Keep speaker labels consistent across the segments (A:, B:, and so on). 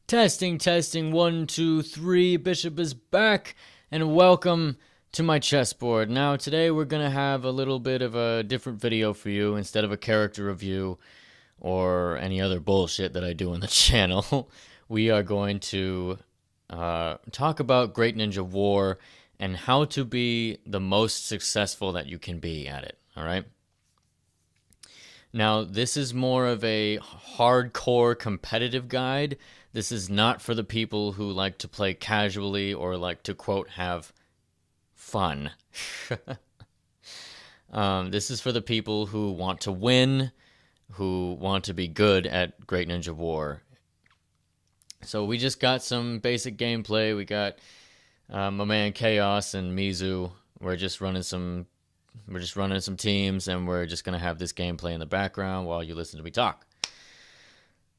A: Testing, testing, 1, 2, 3. Bishop is back, and welcome to my chessboard. Now, today we're going to have a little bit of a different video for you instead of a character review or any other bullshit that I do on the channel. We are going to talk about Great Ninja War and how to be the most successful that you can be at it, all right? Now, this is more of a hardcore competitive guide. This is not for the people who like to play casually or like to, quote, have fun. This is for the people who want to win, who want to be good at Great Ninja War. So we just got some basic gameplay. We got my man Chaos and Mizu. We're just running some teams, and we're just going to have this gameplay in the background while you listen to me talk.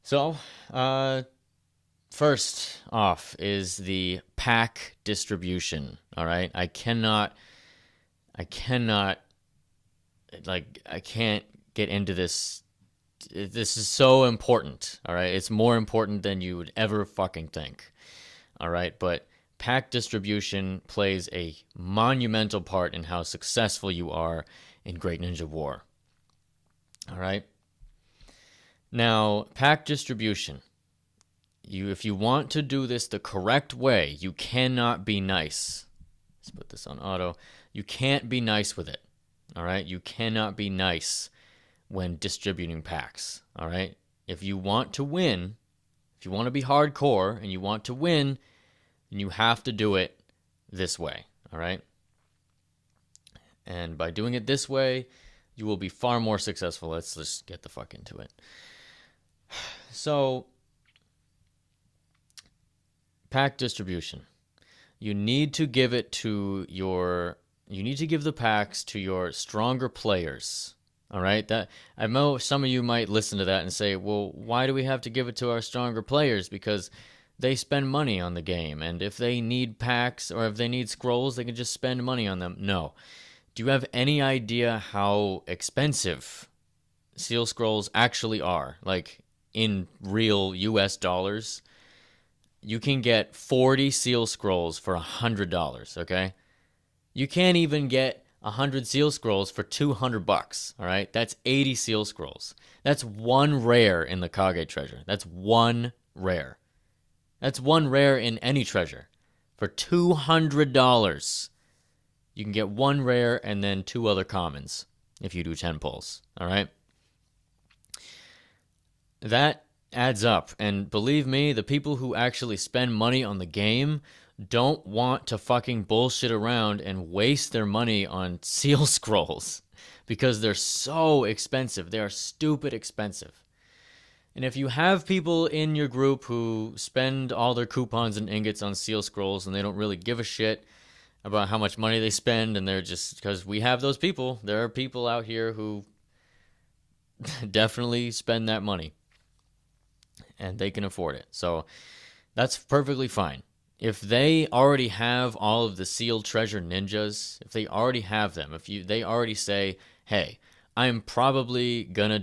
A: So, first off is the pack distribution, all right? I can't get into this. This is so important, all right? It's more important than you would ever fucking think, all right? But pack distribution plays a monumental part in how successful you are in Great Ninja War. All right? Now, pack distribution. If you want to do this the correct way, you cannot be nice. Let's put this on auto. You can't be nice with it. All right? You cannot be nice when distributing packs. All right? If you want to win, if you want to be hardcore and you want to win, and you have to do it this way, all right? And by doing it this way, you will be far more successful. Let's just get the fuck into it. So, pack distribution. You need to give the packs to your stronger players, all right? That I know some of you might listen to that and say, well, why do we have to give it to our stronger players? Because they spend money on the game, and if they need packs or if they need scrolls, they can just spend money on them. No. Do you have any idea how expensive seal scrolls actually are? Like, in real US dollars, you can get 40 seal scrolls for $100, okay? You can't even get 100 seal scrolls for $200, all right? That's 80 seal scrolls. That's one rare in the Kage treasure. That's one rare. That's one rare in any treasure. For $200, you can get one rare and then 2 other commons if you do 10 pulls, all right? That adds up, and believe me, the people who actually spend money on the game don't want to fucking bullshit around and waste their money on seal scrolls because they're so expensive. They are stupid expensive. And if you have people in your group who spend all their coupons and ingots on seal scrolls and they don't really give a shit about how much money they spend, and they're just, because we have those people, there are people out here who definitely spend that money and they can afford it. So that's perfectly fine. If they already have all of the sealed treasure ninjas, if they already have them, they already say, hey, I'm probably going to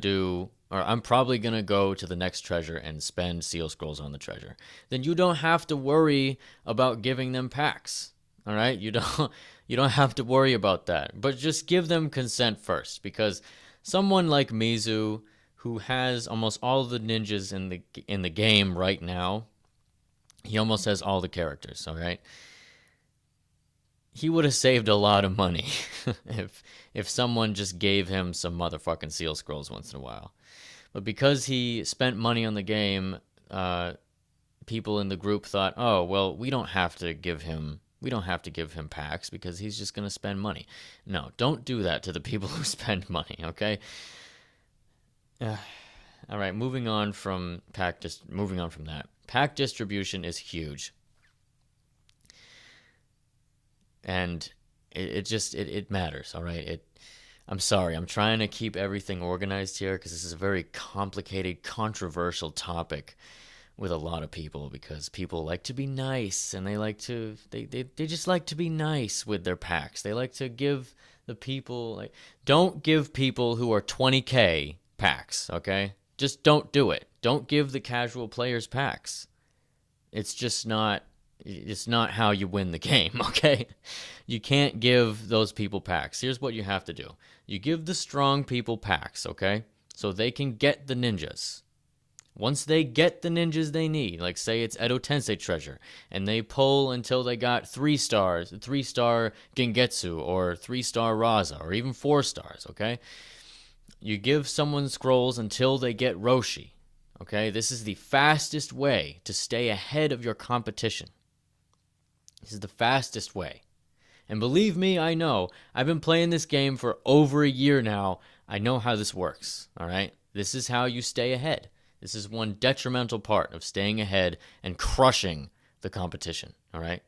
A: go to the next treasure and spend seal scrolls on the treasure, then you don't have to worry about giving them packs. All right? You don't have to worry about that. But just give them consent first, because someone like Mizu, who has almost all of the ninjas in the game right now, he almost has all the characters, all right? He would have saved a lot of money if someone just gave him some motherfucking seal scrolls once in a while. But because he spent money on the game, people in the group thought, oh, well, we don't have to give him packs because he's just going to spend money. No, don't do that to the people who spend money, okay? All right, moving on from that. Pack distribution is huge. And it matters, all right? I'm sorry, I'm trying to keep everything organized here because this is a very complicated, controversial topic with a lot of people, because people like to be nice, and they just like to be nice with their packs. They like to give the people, like, don't give people who are 20k packs, okay? Just don't do it. Don't give the casual players packs. It's not how you win the game, okay? You can't give those people packs. Here's what you have to do. You give the strong people packs, okay? So they can get the ninjas. Once they get the ninjas they need, like say it's Edo Tensei treasure, and they pull until they got 3 stars, 3-star Gengetsu, or 3-star Raza, or even 4 stars, okay? You give someone scrolls until they get Roshi, okay? This is the fastest way to stay ahead of your competition. This is the fastest way. And believe me, I know. I've been playing this game for over a year now. I know how this works, all right? This is how you stay ahead. This is one detrimental part of staying ahead and crushing the competition, all right?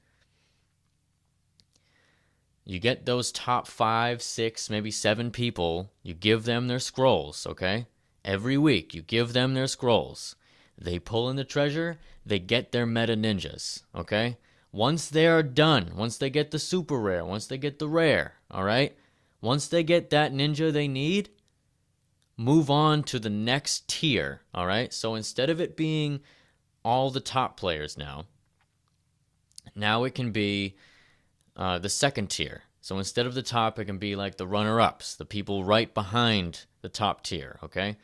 A: You get those top 5, 6, maybe 7 people. You give them their scrolls, okay? Every week, you give them their scrolls. They pull in the treasure. They get their meta ninjas, okay? Once they are done, once they get the super rare, once they get the rare, all right? Once they get that ninja they need, move on to the next tier, all right? So instead of it being all the top players now it can be the second tier. So instead of the top, it can be like the runner-ups, the people right behind the top tier, okay? And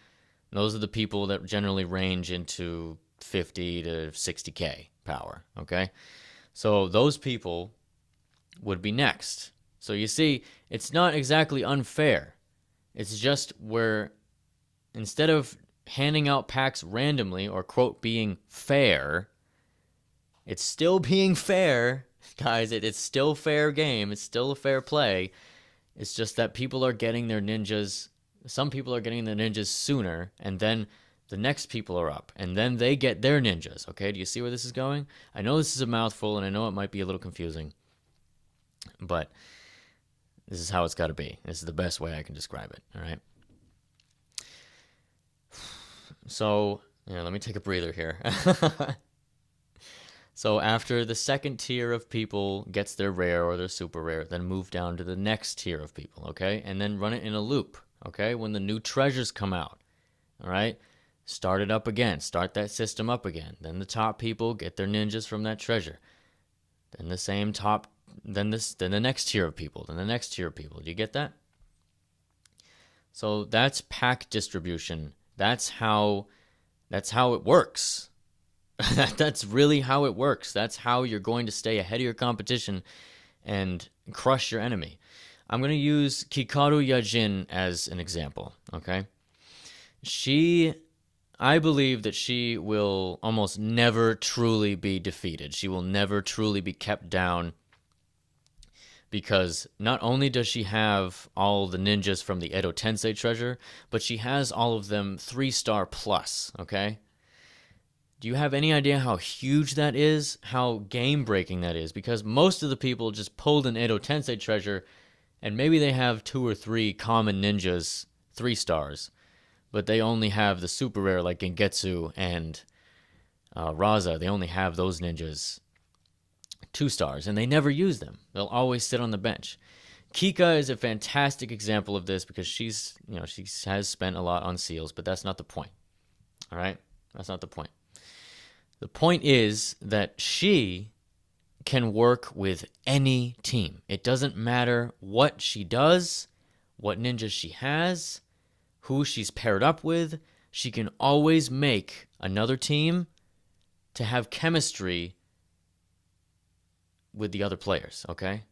A: those are the people that generally range into 50 to 60k power, okay? So those people would be next. So you see, it's not exactly unfair. It's just where instead of handing out packs randomly or, quote, being fair, it's still being fair, guys. It's still fair game. It's still a fair play. It's just that people are getting their ninjas. Some people are getting their ninjas sooner, and then the next people are up, and then they get their ninjas. Okay, do you see where this is going? I know this is a mouthful, and I know it might be a little confusing, but this is how it's got to be. This is the best way I can describe it, all right? So, let me take a breather here. So after the second tier of people gets their rare or their super rare, then move down to the next tier of people, okay? And then run it in a loop, okay? When the new treasures come out, all right? Start it up again. Start that system up again. Then the top people get their ninjas from that treasure. Then the same top, then the next tier of people, then the next tier of people. Do you get that? So that's pack distribution. That's how it works. That's really how it works. That's how you're going to stay ahead of your competition and crush your enemy. I'm going to use Kikaru Yajin as an example, okay? I believe that she will almost never truly be defeated. She will never truly be kept down because not only does she have all the ninjas from the Edo Tensei treasure, but she has all of them 3-star plus, okay? Do you have any idea how huge that is? How game-breaking that is? Because most of the people just pulled an Edo Tensei treasure, and maybe they have 2 or 3 common ninjas, 3 stars, but they only have the super rare like Gengetsu and Raza. They only have those ninjas 2 stars, and they never use them. They'll always sit on the bench. Kika is a fantastic example of this because she has spent a lot on seals, but that's not the point. All right? That's not the point. The point is that she can work with any team. It doesn't matter what she does, what ninjas she has, who she's paired up with. She can always make another team to have chemistry with the other players, okay?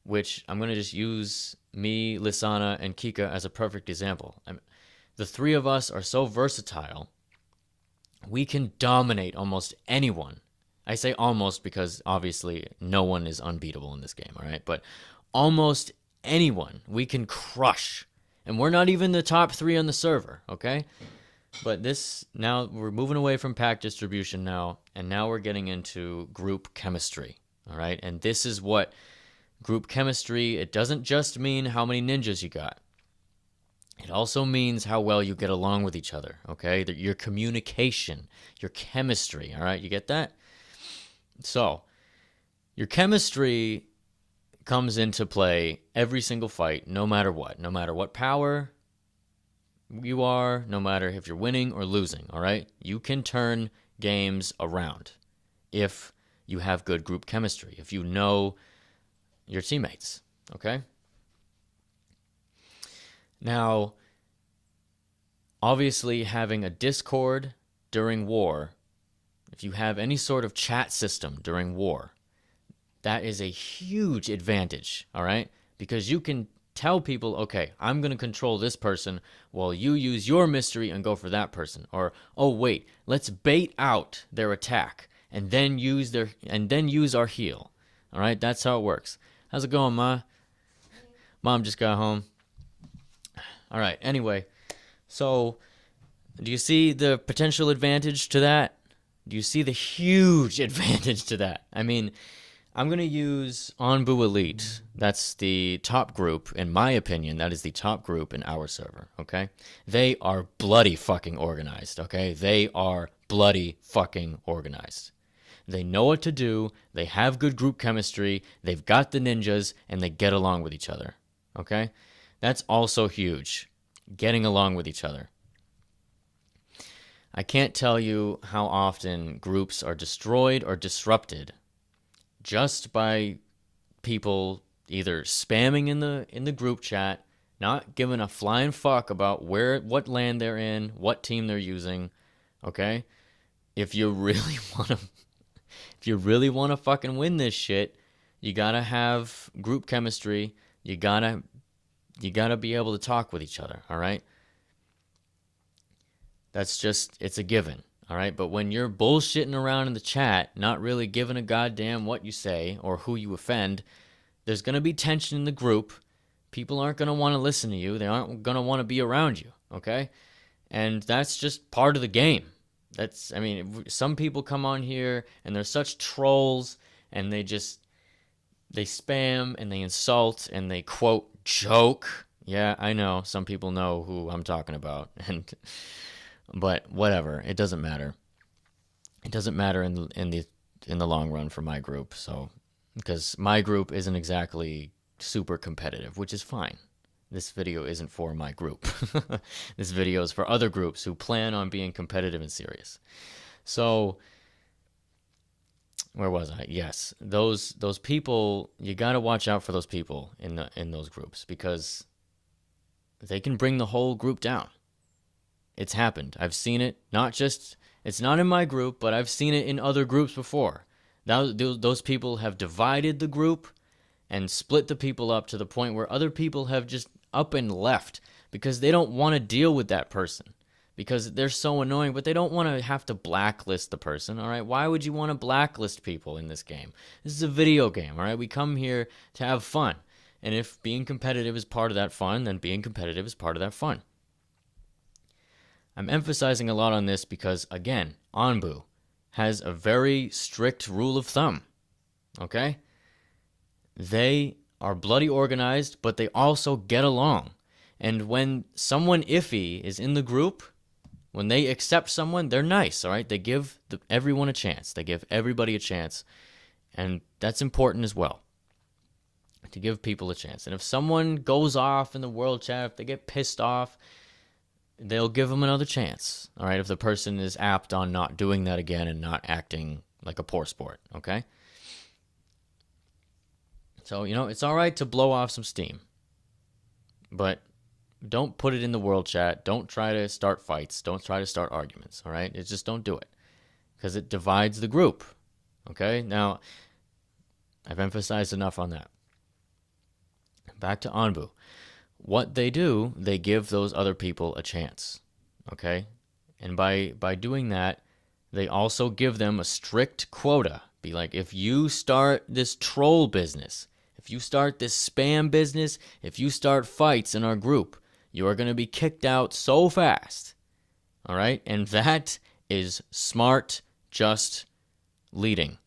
A: Which I'm going to just use me, Lisana, and Kika as a perfect example. The 3 of us are so versatile. We can dominate almost anyone. I say almost because obviously no one is unbeatable in this game, all right? But almost anyone we can crush. And we're not even the top 3 on the server, okay? But now we're moving away from pack distribution now, and now we're getting into group chemistry, all right? And this is what group chemistry, it doesn't just mean how many ninjas you got. It also means how well you get along with each other, okay? Your communication, your chemistry, all right? You get that? So, your chemistry comes into play every single fight, no matter what power you are, no matter if you're winning or losing, all right? You can turn games around if you have good group chemistry, if you know your teammates, okay? Now, obviously, having a Discord during war, if you have any sort of chat system during war, that is a huge advantage, all right? Because you can tell people, okay, I'm going to control this person while you use your mystery and go for that person. Or, oh, wait, let's bait out their attack and then use our heal. All right, that's how it works. How's it going, Ma? Mom just got home. All right, anyway, so do you see the potential advantage to that? Do you see the huge advantage to that? I mean, I'm going to use Onbu Elite. That's the top group. In my opinion, that is the top group in our server, okay? They are bloody fucking organized, okay? They are bloody fucking organized. They know what to do. They have good group chemistry. They've got the ninjas, and they get along with each other, okay? That's also huge, getting along with each other. I can't tell you how often groups are destroyed or disrupted just by people either spamming in the group chat, not giving a flying fuck about what land they're in, what team they're using, okay? If you really want to fucking win this shit, you got to have group chemistry. You got to be able to talk with each other, all right? It's a given. All right, but when you're bullshitting around in the chat, not really giving a goddamn what you say or who you offend, there's going to be tension in the group. People aren't going to want to listen to you. They aren't going to want to be around you, okay? And that's just part of the game. Some people come on here and they're such trolls and they spam and they insult and they quote joke. Yeah, I know. Some people know who I'm talking about. But whatever, it doesn't matter. It doesn't matter in the long run for my group. So, because my group isn't exactly super competitive, which is fine. This video isn't for my group. This video is for other groups who plan on being competitive and serious. So, where was I? Yes, those people, you got to watch out for those people in those groups because they can bring the whole group down. It's happened. I've seen it. It's not in my group, but I've seen it in other groups before. Those people have divided the group and split the people up to the point where other people have just up and left because they don't want to deal with that person because they're so annoying, but they don't want to have to blacklist the person, all right? Why would you want to blacklist people in this game? This is a video game, all right? We come here to have fun. And if being competitive is part of that fun, then being competitive is part of that fun. I'm emphasizing a lot on this because, again, Onbu has a very strict rule of thumb, okay? They are bloody organized, but they also get along. And when someone iffy is in the group, when they accept someone, they're nice, all right? They give everyone a chance. They give everybody a chance. And that's important as well, to give people a chance. And if someone goes off in the world chat, if they get pissed off, they'll give them another chance, all right, if the person is apt on not doing that again and not acting like a poor sport, okay? So, it's all right to blow off some steam, but don't put it in the world chat. Don't try to start fights. Don't try to start arguments, all right? Just don't do it because it divides the group, okay? Now, I've emphasized enough on that. Back to Onbu. What they do, they give those other people a chance, okay? And by doing that, they also give them a strict quota. Be like, if you start this troll business, if you start this spam business, if you start fights in our group, you are going to be kicked out so fast, all right? And that is smart, just leading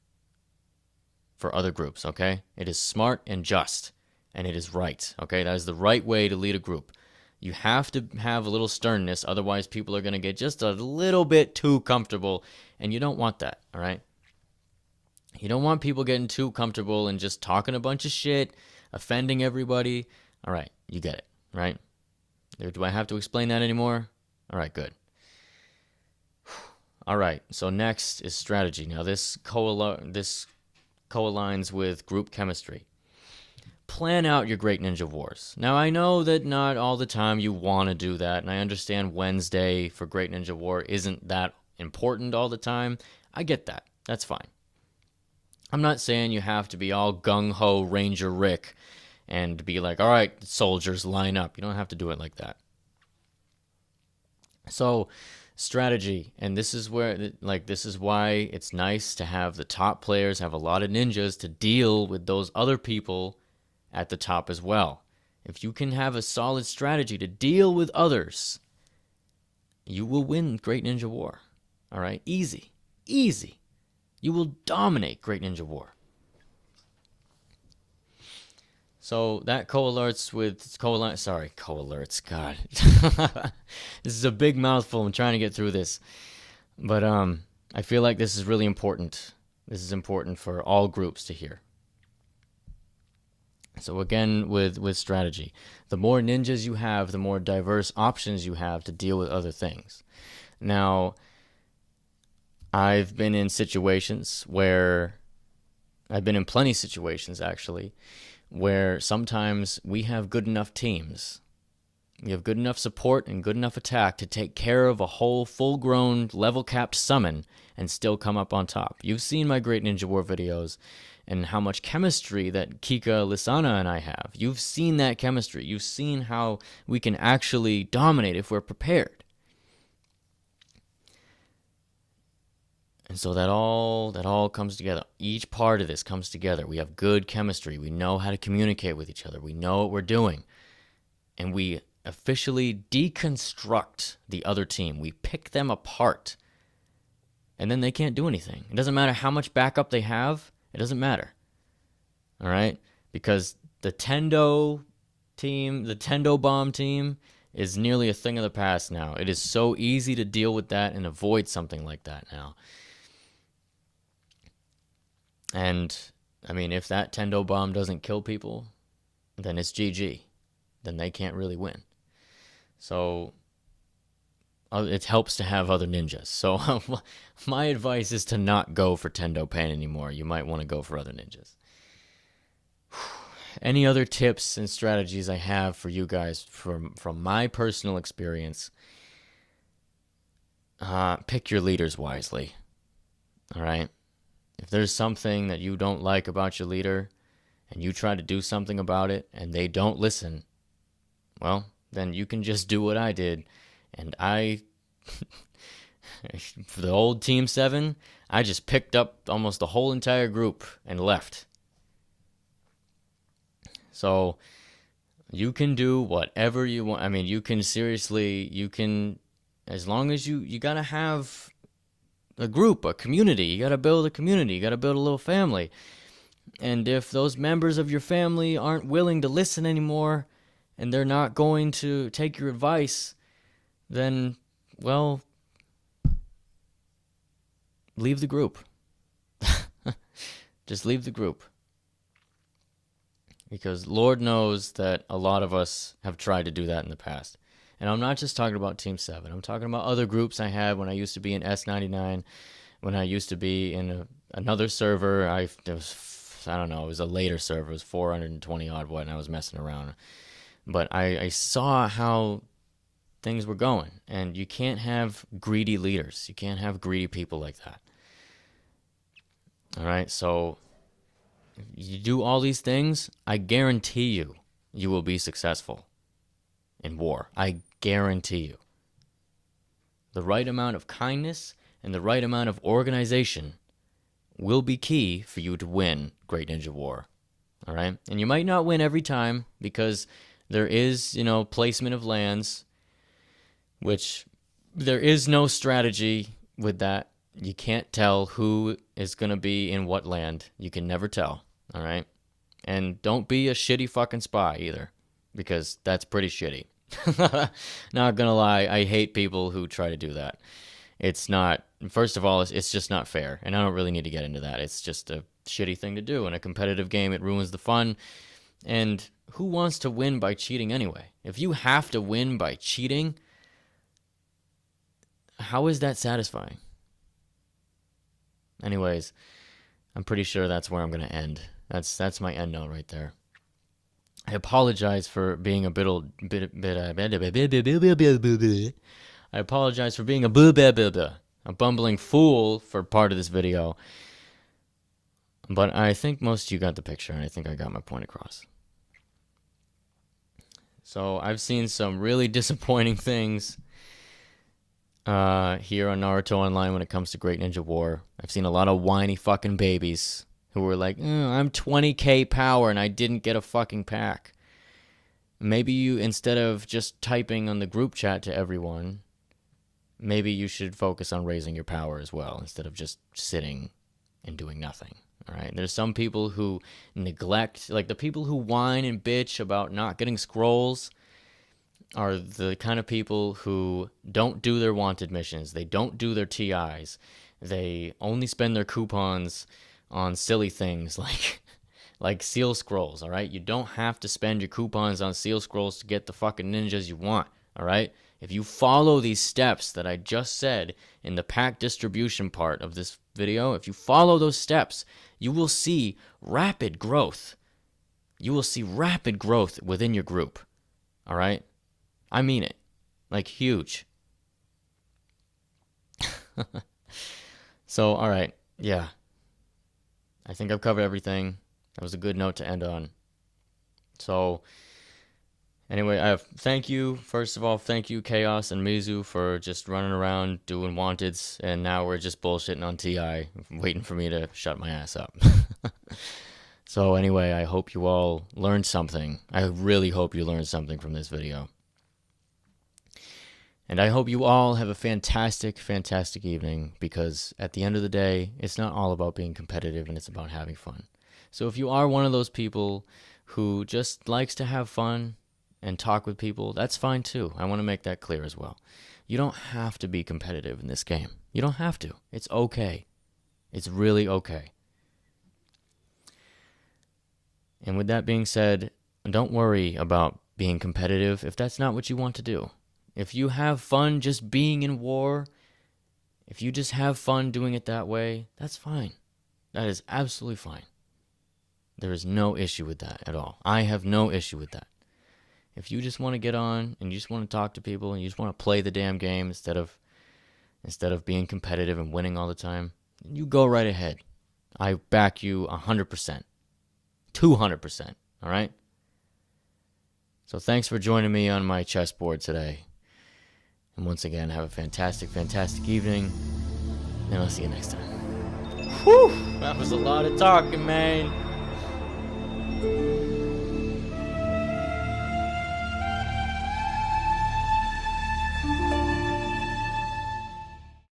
A: for other groups, okay? It is smart and just. And it is right, okay? That is the right way to lead a group. You have to have a little sternness, otherwise people are going to get just a little bit too comfortable, and you don't want that, all right? You don't want people getting too comfortable and just talking a bunch of shit, offending everybody. All right, you get it, right? Do I have to explain that anymore? All right, good. All right, so next is strategy. Now this co-aligns with group chemistry. Plan out your Great Ninja Wars. Now, I know that not all the time you want to do that, and I understand Wednesday for Great Ninja War isn't that important all the time. I get that. That's fine. I'm not saying you have to be all gung-ho Ranger Rick and be like, all right, soldiers, line up. You don't have to do it like that. So, strategy, and this is where, this is why it's nice to have the top players have a lot of ninjas to deal with those other people at the top as well. If you can have a solid strategy to deal with others, you will win Great Ninja War. All right? Easy. Easy. You will dominate Great Ninja War. So that co-alerts. God. This is a big mouthful. I'm trying to get through this. But I feel like this is really important. This is important for all groups to hear. So again, with strategy, the more ninjas you have, the more diverse options you have to deal with other things. Now, I've been in plenty situations actually, where sometimes we have good enough teams. We have good enough support and good enough attack to take care of a whole full-grown, level-capped summon and still come up on top. You've seen my Great Ninja War videos and how much chemistry that Kika, Lisana, and I have. You've seen that chemistry. You've seen how we can actually dominate if we're prepared. And so that all comes together. Each part of this comes together. We have good chemistry. We know how to communicate with each other. We know what we're doing. And we officially deconstruct the other team. We pick them apart. And then they can't do anything. It doesn't matter how much backup they have. It doesn't matter. All right? Because the Tendo bomb team is nearly a thing of the past now. It is so easy to deal with that and avoid something like that now. And, I mean, if that Tendo bomb doesn't kill people, then it's GG. Then they can't really win. So it helps to have other ninjas. So my advice is to not go for Tendo Pain anymore. You might want to go for other ninjas. Any other tips and strategies I have for you guys from my personal experience? Pick your leaders wisely. All right? If there's something that you don't like about your leader and you try to do something about it and they don't listen, well, then you can just do what I did. And for the old Team 7, I just picked up almost the whole entire group and left. So you can do whatever you want. I mean, you can, as long as you got to have a group, a community. You got to build a community. You got to build a little family. And if those members of your family aren't willing to listen anymore and they're not going to take your advice, then, well, leave the group. Just leave the group. Because Lord knows that a lot of us have tried to do that in the past. And I'm not just talking about Team 7. I'm talking about other groups I had when I used to be in S99, when I used to be in another server. It was a later server. It was 420 odd what, and I was messing around. But I saw how things were going. And you can't have greedy leaders. You can't have greedy people like that. All right, so if you do all these things, I guarantee you will be successful in war. I guarantee you. The right amount of kindness and the right amount of organization will be key for you to win Great Ninja War. All right? And you might not win every time because there is, placement of lands, which there is no strategy with that. You can't tell who is going to be in what land. You can never tell. All right? And don't be a shitty fucking spy either, because that's pretty shitty. Not gonna lie, I hate people who try to do that. It's not, first of all, it's just not fair, and I don't really need to get into that. It's just a shitty thing to do. In a competitive game, it ruins the fun. And who wants to win by cheating anyway? If you have to win by cheating, how is that satisfying? Anyways, I'm pretty sure that's where I'm going to end. That's my end note right there. I apologize for being a I apologize for being a bumbling fool for part of this video. But I think most of you got the picture, and I think I got my point across. So I've seen some really disappointing things here on Naruto Online when it comes to Great Ninja War. I've seen a lot of whiny fucking babies who were like, I'm 20k power and I didn't get a fucking pack. Maybe you, instead of just typing on the group chat to everyone, maybe you should focus on raising your power as well, instead of just sitting and doing nothing. All right, there's some people who neglect, like the people who whine and bitch about not getting scrolls are the kind of people who don't do their wanted missions. They don't do their TIs. They only spend their coupons on silly things like seal scrolls, all right? You don't have to spend your coupons on seal scrolls to get the fucking ninjas you want, all right? If you follow these steps that I just said in the pack distribution part of this video, if you follow those steps, you will see rapid growth. You will see rapid growth within your group, all right? I mean it. Like, huge. So, all right. Yeah. I think I've covered everything. That was a good note to end on. So, anyway, thank you. First of all, thank you, Chaos and Mizu, for just running around doing wanteds, and now we're just bullshitting on TI, waiting for me to shut my ass up. So, anyway, I hope you all learned something. I really hope you learned something from this video. And I hope you all have a fantastic, fantastic evening, because at the end of the day, it's not all about being competitive, and it's about having fun. So if you are one of those people who just likes to have fun and talk with people, that's fine too. I want to make that clear as well. You don't have to be competitive in this game. You don't have to. It's okay. It's really okay. And with that being said, don't worry about being competitive if that's not what you want to do. If you have fun just being in war, if you just have fun doing it that way, that's fine. That is absolutely fine. There is no issue with that at all. I have no issue with that. If you just want to get on and you just want to talk to people and you just want to play the damn game instead of being competitive and winning all the time, you go right ahead. I back you 100%. 200%. All right? So thanks for joining me on my chessboard today. And once again, have a fantastic, fantastic evening. And I'll see you next time. Whew! That was a lot of talking, man.